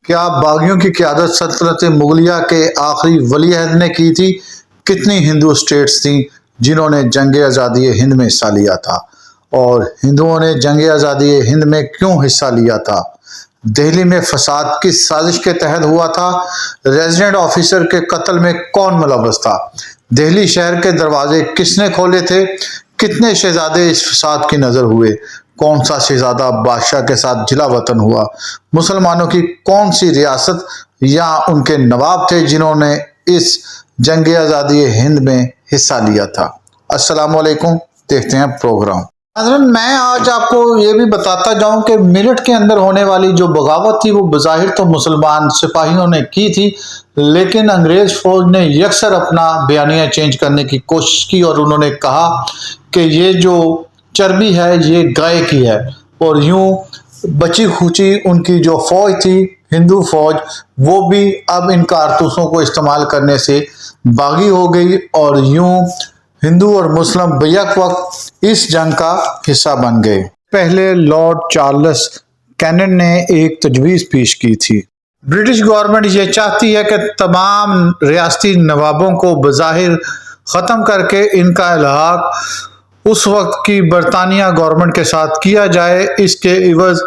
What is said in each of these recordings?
کیا باغیوں کی قیادت سلطنت مغلیہ کے آخری ولی عہد نے کی تھی؟ کتنی ہندو اسٹیٹس تھیں جنہوں نے جنگ آزادی ہند میں حصہ لیا تھا؟ اور ہندوؤں نے جنگ آزادی ہند میں کیوں حصہ لیا تھا؟ دہلی میں فساد کس سازش کے تحت ہوا تھا؟ ریزیڈنٹ آفیسر کے قتل میں کون ملوث تھا؟ دہلی شہر کے دروازے کس نے کھولے تھے؟ کتنے شہزادے اس فساد کی نظر ہوئے؟ کون سا شہزادہ بادشاہ کے ساتھ جلا وطن ہوا؟ مسلمانوں کی کون سی ریاست یا ان کے نواب تھے جنہوں نے اس جنگ آزادی ہند میں حصہ لیا تھا؟ السلام علیکم، دیکھتے ہیں پروگرام۔ حضرت، میں آج آپ کو یہ بھی بتاتا جاؤں کہ میرٹھ کے اندر ہونے والی جو بغاوت تھی وہ بظاہر تو مسلمان سپاہیوں نے کی تھی، لیکن انگریز فوج نے یکسر اپنا بیانیہ چینج کرنے کی کوشش کی اور انہوں نے کہا کہ یہ جو چربی ہے یہ گائے کی ہے، اور یوں بچی کھوچی ان کی جو فوج تھی ہندو فوج، وہ بھی اب ان کارتوسوں کو استعمال کرنے سے باغی ہو گئی، اور یوں ہندو اور مسلم بیک وقت اس جنگ کا حصہ بن گئے۔ پہلے لارڈ چارلس کینن نے ایک تجویز پیش کی تھی۔ برٹش گورنمنٹ یہ چاہتی ہے کہ تمام ریاستی نوابوں کو بظاہر ختم کر کے ان کا الحاق اس وقت کی برطانیہ گورنمنٹ کے ساتھ کیا جائے، اس کے عوض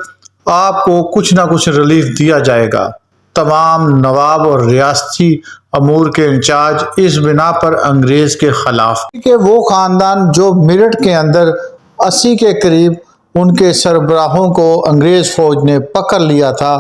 آپ کو کچھ نہ کچھ ریلیف دیا جائے گا۔ تمام نواب اور ریاستی امور کے انچارج اس بنا پر انگریز کے خلاف کہ وہ خاندان جو میرٹھ کے اندر 80 کے قریب ان کے سربراہوں کو انگریز فوج نے پکڑ لیا تھا،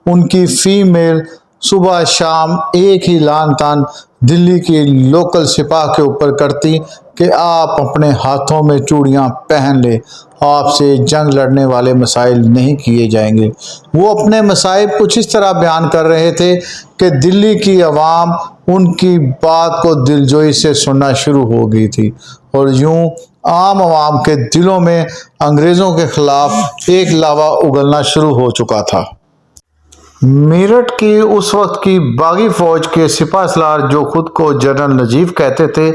ان کی فیمیل صبح شام ایک ہی لان تان دلی کی لوکل سپاہ کے اوپر کرتی کہ آپ اپنے ہاتھوں میں چوڑیاں پہن لیں، آپ سے جنگ لڑنے والے مسائل نہیں کیے جائیں گے۔ وہ اپنے مسائل کچھ اس طرح بیان کر رہے تھے کہ دلی کی عوام ان کی بات کو دلجوئی سے سننا شروع ہو گئی تھی، اور یوں عام عوام کے دلوں میں انگریزوں کے خلاف ایک لاوا اگلنا شروع ہو چکا تھا۔ میرٹھ کی اس وقت کی باغی فوج کے سپہ سالار جو خود کو جنرل نجیب کہتے تھے،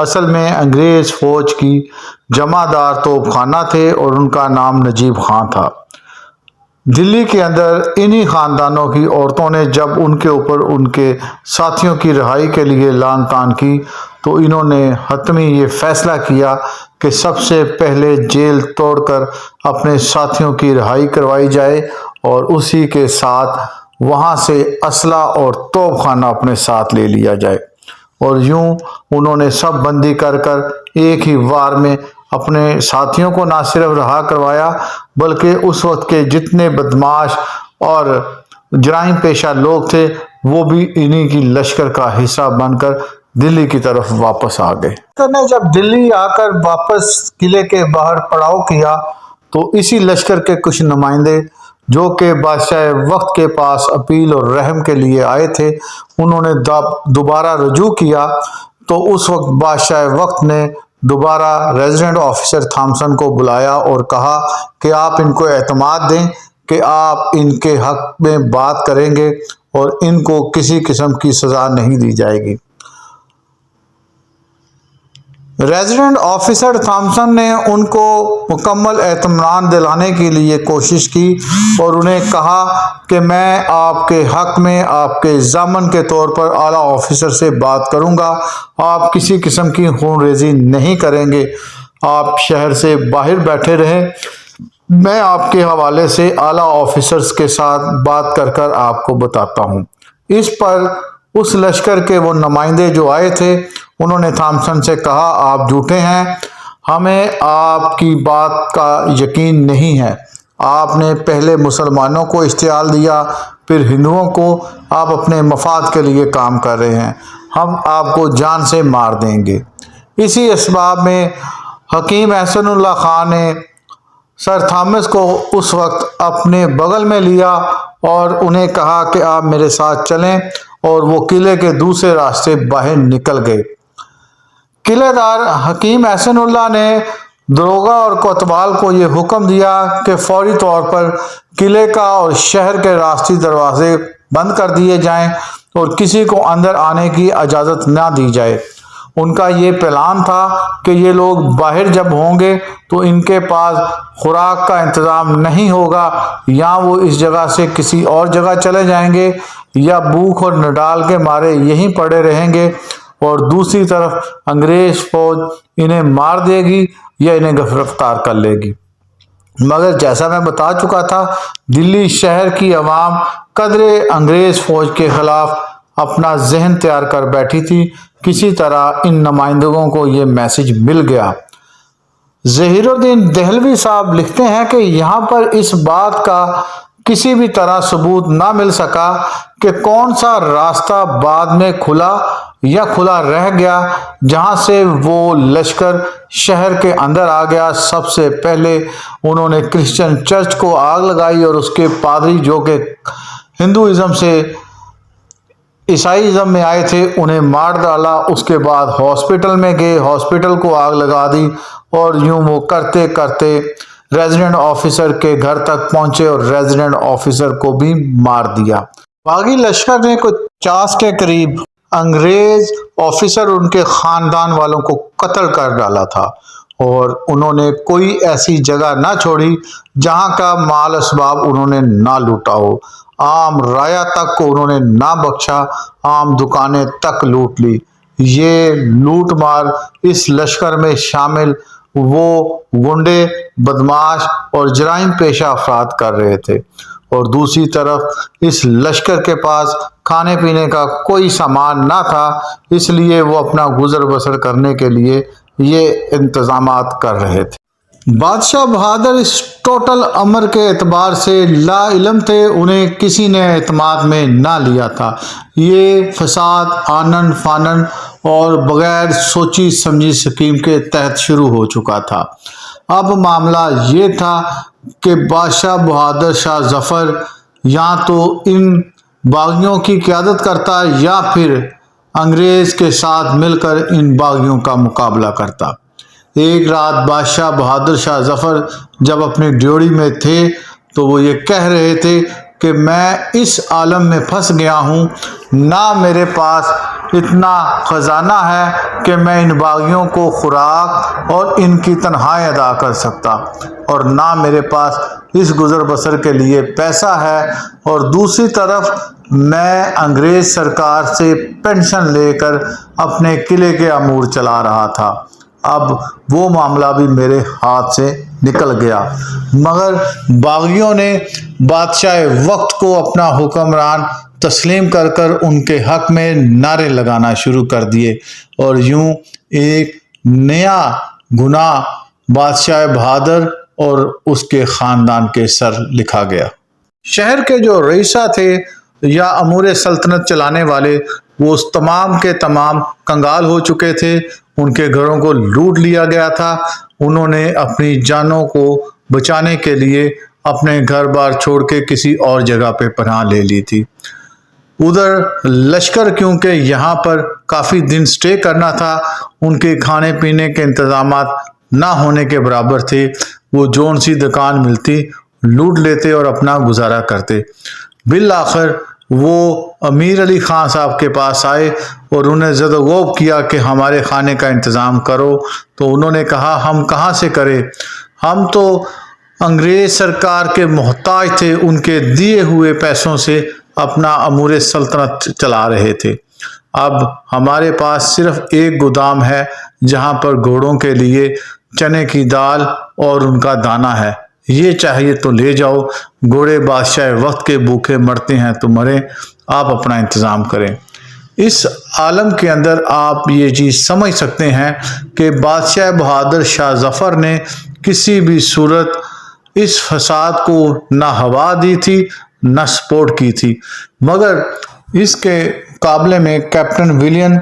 اصل میں انگریز فوج کی جمع دار توپ خانہ تھے اور ان کا نام نجیب خان تھا۔ دلی کے اندر انہی خاندانوں کی عورتوں نے جب ان کے اوپر ان کے ساتھیوں کی رہائی کے لیے لان تان کی تو انہوں نے حتمی یہ فیصلہ کیا کہ سب سے پہلے جیل توڑ کر اپنے ساتھیوں کی رہائی کروائی جائے اور اسی کے ساتھ وہاں سے اسلحہ اور توپ خانہ اپنے ساتھ لے لیا جائے، اور یوں انہوں نے سب بندی کر کر ایک ہی وار میں اپنے ساتھیوں کو نہ صرف رہا کروایا بلکہ اس وقت کے جتنے بدماش اور جرائم پیشہ لوگ تھے وہ بھی انہی کی لشکر کا حصہ بن کر دلی کی طرف واپس آ گئے۔ نے جب دلی آ کر واپس قلعے کے باہر پڑاؤ کیا تو اسی لشکر کے کچھ نمائندے جو کہ بادشاہ وقت کے پاس اپیل اور رحم کے لیے آئے تھے، انہوں نے دوبارہ رجوع کیا تو اس وقت بادشاہ وقت نے دوبارہ ریزیڈنٹ آفیسر تھامسن کو بلایا اور کہا کہ آپ ان کو اعتماد دیں کہ آپ ان کے حق میں بات کریں گے اور ان کو کسی قسم کی سزا نہیں دی جائے گی۔ ریزیڈنٹ آفیسر تھامسن نے ان کو مکمل اطمینان دلانے کے لیے کوشش کی اور انہیں کہا کہ میں آپ کے حق میں آپ کے ضامن کے طور پر اعلیٰ آفیسر سے بات کروں گا، آپ کسی قسم کی خون ریزی نہیں کریں گے، آپ شہر سے باہر بیٹھے رہیں، میں آپ کے حوالے سے اعلیٰ آفیسرز کے ساتھ بات کر کر آپ کو بتاتا ہوں۔ اس پر اس لشکر کے وہ نمائندے جو آئے تھے انہوں نے تھامسن سے کہا آپ جھوٹے ہیں، ہمیں آپ کی بات کا یقین نہیں ہے، آپ نے پہلے مسلمانوں کو اشتعال دیا پھر ہندوؤں کو، آپ اپنے مفاد کے لیے کام کر رہے ہیں، ہم آپ کو جان سے مار دیں گے۔ اسی اسباب میں حکیم احسن اللہ خان نے سر تھامس کو اس وقت اپنے بغل میں لیا اور انہیں کہا کہ آپ میرے ساتھ چلیں، اور وہ قلعے کے دوسرے راستے باہر نکل گئے۔ قلعہ دار حکیم احسن اللہ نے داروغہ اور کوتوال کو یہ حکم دیا کہ فوری طور پر قلعے کا اور شہر کے راستی دروازے بند کر دیے جائیں اور کسی کو اندر آنے کی اجازت نہ دی جائے۔ ان کا یہ پلان تھا کہ یہ لوگ باہر جب ہوں گے تو ان کے پاس خوراک کا انتظام نہیں ہوگا، یا وہ اس جگہ سے کسی اور جگہ چلے جائیں گے یا بھوک اور نڈال کے مارے یہیں پڑے رہیں گے، اور دوسری طرف انگریز فوج انہیں مار دے گی یا انہیں گرفتار کر لے گی۔ مگر جیسا میں بتا چکا تھا، دلی شہر کی عوام قدرے انگریز فوج کے خلاف اپنا ذہن تیار کر بیٹھی تھی۔ کسی طرح ان نمائندگوں کو یہ میسج مل گیا۔ ظہیر الدین دہلوی صاحب لکھتے ہیں کہ یہاں پر اس بات کا کسی بھی طرح ثبوت نہ مل سکا کہ کون سا راستہ بعد میں کھلا یا کھلا رہ گیا جہاں سے وہ لشکر شہر کے اندر آ گیا۔ سب سے پہلے انہوں نے کرسچن چرچ کو آگ لگائی اور اس کے پادری جو کہ ہندوازم سے عیسائیزم میں آئے تھے انہیں مار ڈالا۔ اس کے بعد ہاسپٹل میں گئے، ہاسپٹل کو آگ لگا دی، اور یوں وہ کرتے کرتے ریزیڈنٹ آفیسر کے گھر تک پہنچے اور ریزیڈنٹ آفیسر کو بھی مار دیا۔ باغی لشکر نے کچھ 50 کے قریب انگریز آفیسر ان کے خاندان والوں کو قتل کر ڈالا تھا، اور انہوں نے کوئی ایسی جگہ نہ چھوڑی جہاں کا مال اسباب انہوں نے نہ لوٹا ہو۔ عام رایا تک کو انہوں نے نہ بخشا، عام دکانیں تک لوٹ لی۔ یہ لوٹ مار اس لشکر میں شامل وہ گنڈے، بدماش اور جرائم پیشہ افراد کر رہے تھے، اور دوسری طرف اس لشکر کے پاس کھانے پینے کا کوئی سامان نہ تھا، اس لیے وہ اپنا گزر بسر کرنے کے لیے یہ انتظامات کر رہے تھے۔ بادشاہ بہادر اس ٹوٹل امر کے اعتبار سے لا علم تھے، انہیں کسی نے اعتماد میں نہ لیا تھا۔ یہ فساد آنن فانن اور بغیر سوچی سمجھی سکیم کے تحت شروع ہو چکا تھا۔ اب معاملہ یہ تھا کہ بادشاہ بہادر شاہ ظفر یا تو ان باغیوں کی قیادت کرتا یا پھر انگریز کے ساتھ مل کر ان باغیوں کا مقابلہ کرتا۔ ایک رات بادشاہ بہادر شاہ ظفر جب اپنی ڈیوڑی میں تھے تو وہ یہ کہہ رہے تھے کہ میں اس عالم میں پھنس گیا ہوں، نہ میرے پاس اتنا خزانہ ہے کہ میں ان باغیوں کو خوراک اور ان کی تنخواہیں ادا کر سکتا، اور نہ میرے پاس اس گزر بسر کے لیے پیسہ ہے، اور دوسری طرف میں انگریز سرکار سے پینشن لے کر اپنے قلعے کے امور چلا رہا تھا۔ اب وہ معاملہ بھی میرے ہاتھ سے نکل گیا۔ مگر باغیوں نے بادشاہ وقت کو اپنا حکمران تسلیم کر کر ان کے حق میں نعرے لگانا شروع کر دیے، اور یوں ایک نیا گناہ بادشاہ بہادر اور اس کے خاندان کے سر لکھا گیا۔ شہر کے جو رئیسہ تھے یا امور سلطنت چلانے والے، وہ تمام کے تمام کنگال ہو چکے تھے، ان کے گھروں کو لوٹ لیا گیا تھا۔ انہوں نے اپنی جانوں کو بچانے کے لیے اپنے گھر بار چھوڑ کے کسی اور جگہ پہ پناہ لے لی تھی۔ ادھر لشکر کیونکہ یہاں پر کافی دن سٹے کرنا تھا، ان کے کھانے پینے کے انتظامات نہ ہونے کے برابر تھے، وہ جون سی دکان ملتی لوٹ لیتے اور اپنا گزارا کرتے۔ بالآخر وہ امیر علی خان صاحب کے پاس آئے اور انہیں زد و غوب کیا کہ ہمارے کھانے کا انتظام کرو، تو انہوں نے کہا ہم کہاں سے کریں، ہم تو انگریز سرکار کے محتاج تھے، ان کے دیے ہوئے پیسوں سے اپنا امور سلطنت چلا رہے تھے۔ اب ہمارے پاس صرف ایک گودام ہے جہاں پر گھوڑوں کے لیے چنے کی دال اور ان کا دانہ ہے، یہ چاہیے تو لے جاؤ، گھوڑے بادشاہ وقت کے بھوکے مرتے ہیں تو مریں، آپ اپنا انتظام کریں۔ اس عالم کے اندر آپ یہ چیز سمجھ سکتے ہیں کہ بادشاہ بہادر شاہ ظفر نے کسی بھی صورت اس فساد کو نہ ہوا دی تھی نہ سپورٹ کی تھی، مگر اس کے مقابلے میں کیپٹن ولیم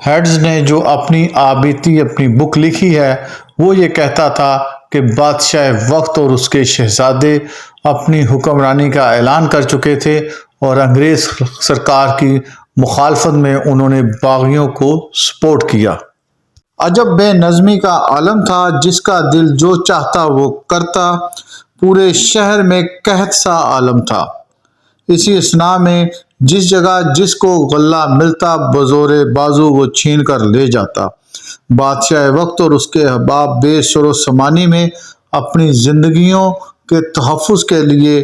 ہیڈز نے جو اپنی آبیتی اپنی بک لکھی ہے، وہ یہ کہتا تھا کہ بادشاہ وقت اور اس کے شہزادے اپنی حکمرانی کا اعلان کر چکے تھے، اور انگریز سرکار کی مخالفت میں انہوں نے باغیوں کو سپورٹ کیا۔ عجب بے نظمی کا عالم تھا، جس کا دل جو چاہتا وہ کرتا، پورے شہر میں قحط سا عالم تھا۔ اسی اثناء میں جس جگہ جس کو غلہ ملتا بزور بازو وہ چھین کر لے جاتا۔ بادشاہ وقت اور اس کے احباب بے شر و سمانی میں اپنی زندگیوں کے تحفظ کے لیے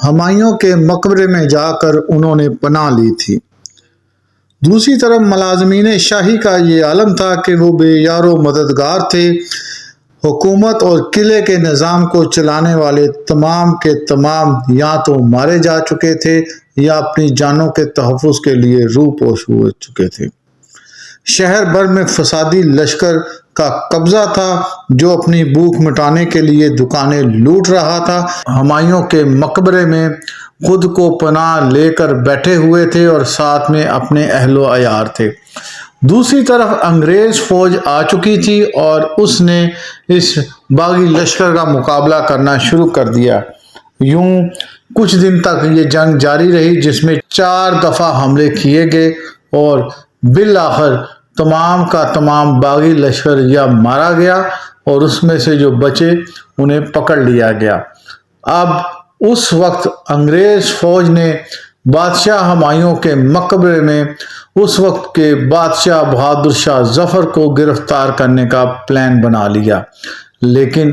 ہمایوں کے مقبرے میں جا کر انہوں نے پناہ لی تھی۔ دوسری طرف ملازمین شاہی کا یہ عالم تھا کہ وہ بے یار و مددگار تھے۔ حکومت اور قلعے کے نظام کو چلانے والے تمام کے تمام یا تو مارے جا چکے تھے یا اپنی جانوں کے تحفظ کے لیے روپوش ہو چکے تھے۔ شہر بھر میں فسادی لشکر کا قبضہ تھا جو اپنی بھوک مٹانے کے لیے دکانیں لوٹ رہا تھا۔ ہمایوں کے مقبرے میں خود کو پناہ لے کر بیٹھے ہوئے تھے اور ساتھ میں اپنے اہل و عیال تھے۔ دوسری طرف انگریز فوج آ چکی تھی اور اس نے اس باغی لشکر کا مقابلہ کرنا شروع کر دیا۔ یوں کچھ دن تک یہ جنگ جاری رہی جس میں 4 دفعہ حملے کیے گئے اور بالآخر تمام کا تمام باغی لشکر یا مارا گیا اور اس میں سے جو بچے انہیں پکڑ لیا گیا۔ اب اس وقت انگریز فوج نے بادشاہ ہمایوں کے مقبرے میں اس وقت کے بادشاہ بہادر شاہ ظفر کو گرفتار کرنے کا پلان بنا لیا، لیکن